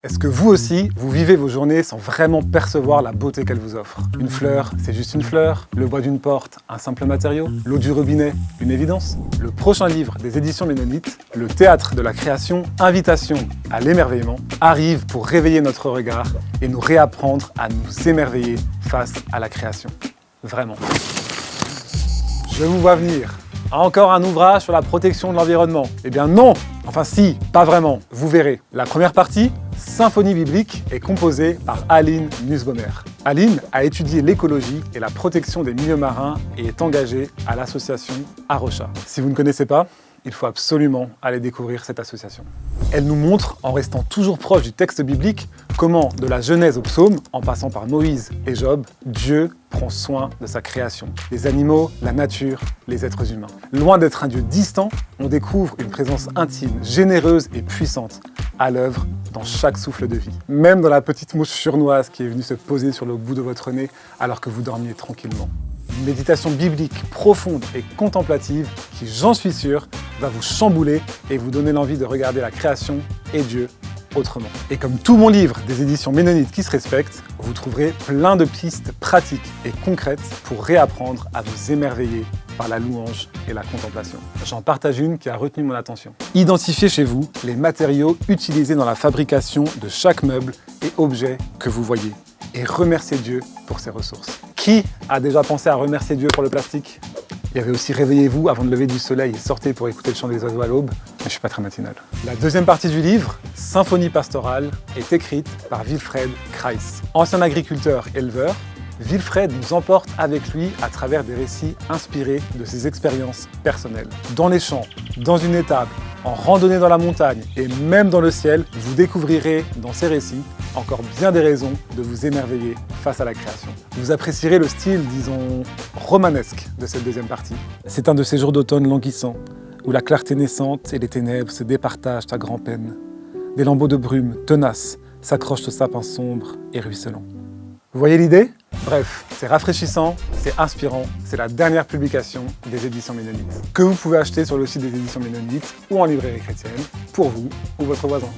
Est-ce que vous aussi, vous vivez vos journées sans vraiment percevoir la beauté qu'elles vous offrent? Une fleur, c'est juste une fleur. Le bois d'une porte, un simple matériau. L'eau du robinet, une évidence. Le prochain livre des éditions Ménonites, Le théâtre de la création, invitation à l'émerveillement, arrive pour réveiller notre regard et nous réapprendre à nous émerveiller face à la création. Vraiment. Je vous vois venir. Encore un ouvrage sur la protection de l'environnement. Eh bien non! Enfin si, pas vraiment. Vous verrez. La première partie, Symphonie biblique, est composée par Aline Nussbaumer. Aline a étudié l'écologie et la protection des milieux marins et est engagée à l'association Arocha. Si vous ne connaissez pas, il faut absolument aller découvrir cette association. Elle nous montre, en restant toujours proche du texte biblique, comment, de la Genèse au Psaume, en passant par Moïse et Job, Dieu prend soin de sa création. Les animaux, la nature, les êtres humains. Loin d'être un Dieu distant, on découvre une présence intime, généreuse et puissante, à l'œuvre dans chaque souffle de vie. Même dans la petite mouche surnoise qui est venue se poser sur le bout de votre nez alors que vous dormiez tranquillement. Une méditation biblique profonde et contemplative qui, j'en suis sûr, va vous chambouler et vous donner l'envie de regarder la création et Dieu autrement. Et comme tout mon livre des éditions Ménonites qui se respectent, vous trouverez plein de pistes pratiques et concrètes pour réapprendre à vous émerveiller par la louange et la contemplation. J'en partage une qui a retenu mon attention. Identifiez chez vous les matériaux utilisés dans la fabrication de chaque meuble et objet que vous voyez. Et remerciez Dieu pour ses ressources. Qui a déjà pensé à remercier Dieu pour le plastique? Il y avait aussi Réveillez-vous avant de lever du soleil et sortez pour écouter le chant des oiseaux à l'aube, mais je suis pas très matinal. La deuxième partie du livre, Symphonie pastorale, est écrite par Wilfred Kreis. Ancien agriculteur-éleveur, Wilfred nous emporte avec lui à travers des récits inspirés de ses expériences personnelles. Dans les champs, dans une étable, en randonnée dans la montagne et même dans le ciel, vous découvrirez dans ces récits encore bien des raisons de vous émerveiller face à la création. Vous apprécierez le style, disons, romanesque de cette deuxième partie. C'est un de ces jours d'automne languissants, où la clarté naissante et les ténèbres se départagent à grand-peine. Des lambeaux de brume tenaces s'accrochent aux sapins sombres et ruisselants. Vous voyez l'idée? Bref, c'est rafraîchissant, c'est inspirant, c'est la dernière publication des éditions Ménonites, que vous pouvez acheter sur le site des éditions Ménonites ou en librairie chrétienne, pour vous ou votre voisin.